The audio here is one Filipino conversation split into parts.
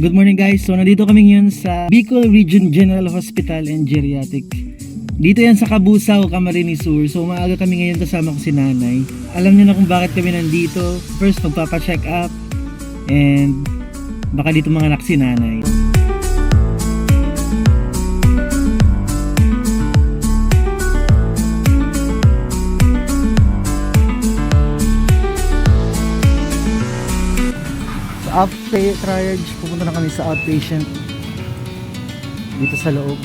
Good morning guys. So nandito kami ngayon sa Bicol Region General Hospital and Geriatric. Dito yan sa Cabusao, Camarines Sur. So maaga kami ngayon, kasama ko si nanay. Alam niyo na kung bakit kami nandito. First, magpapa-check up. And baka dito mga anak si nanay. After triage, pupunta na kami sa outpatient dito sa loob.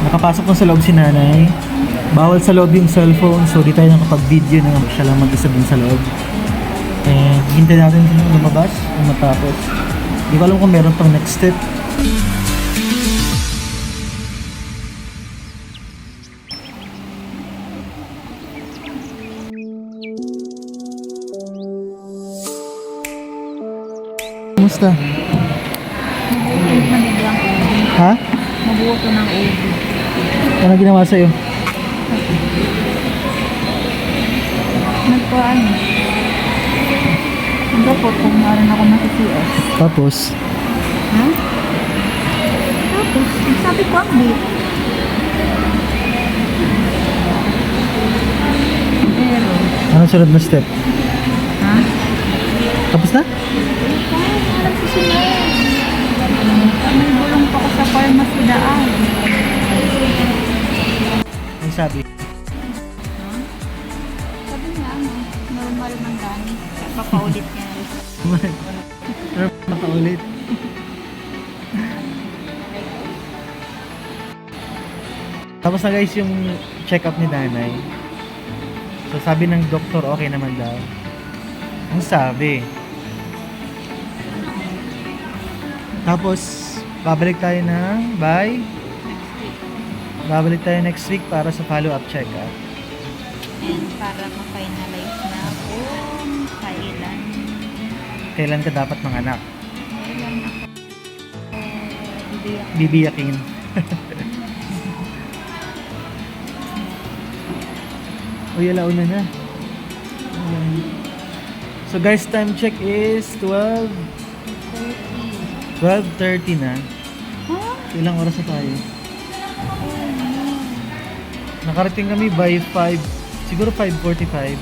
Nakapasok na sa loob si nanay. Bawal sa loob yung cellphone, so di tayo nakapag-video na siya lang mag-isa dun sa loob. And hintay natin lumabas kung matapos. Di ko alam kung meron pang next step. Kumusta? Ha? Mabuto ng ubi. Ano ginawa sa'yo? Nagpaan. Nagpapot kung maaaring ako nasa-CS. Tapos? Ha? Tapos, sabi ko update. Pero, Ano sunod na step? ha? Tapos na? Parang susunod. May bulong pa ko sa pharmacy daan. Ang sabi? Sabi niya, normal man lang. Papaulit niya na rin. Pero makaulit. Tapos na guys yung check-up ni nanay. So sabi ng doktor okay naman daw. Ang sabi. Tapos babalik tayo ng babalik tayo next week para sa follow-up check-up. And para ma-finalize na kung Kailan ka dapat manganak? kailan ako bibiyak. Bibiyakin. Uy, alauna na. So guys, time check is 12:30 na. Huh? Ilang oras na tayo? Nakarating kami by 5, siguro 5:45.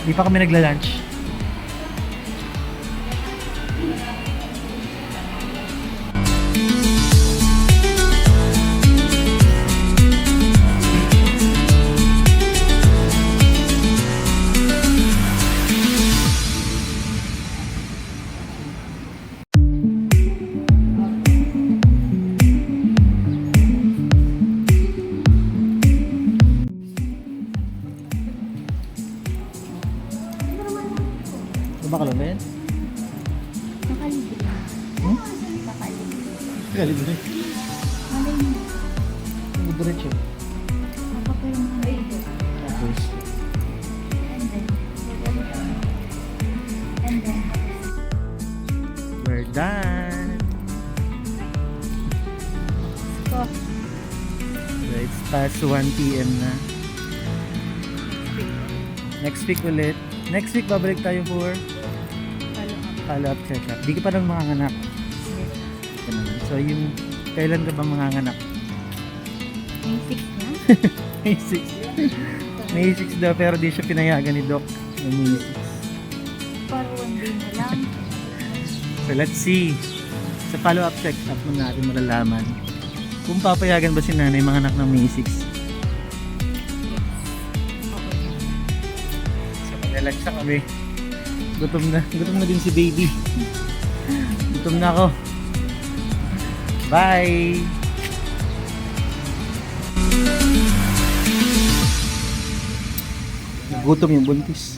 Di pa kami nagla-lunch. Diba ka lumen? Nakalibre. Hmm? Nakalibre. Kalibre. Malay mo. Kalibre siya. Kapag yung mga ito. Tapos, And then. we're done. So, So, it's past 1 PM na. Next week ulit. Next week babalik tayo for follow-up check-up. Di ka pa nang manganganak. Ganun. So yung kailan ka ba manganganak? May 6 na. May 6. May 6 daw pero di siya pinayagan ni Doc. May 6. Para one day na lang. So let's see. Sa follow-up check-up mo natin malalaman kung papayagan ba si nanay manganak ng May 6. So mag-relax na kami. Gutom na din si baby. Gutom na ako. Bye! Nagutom yung buntis.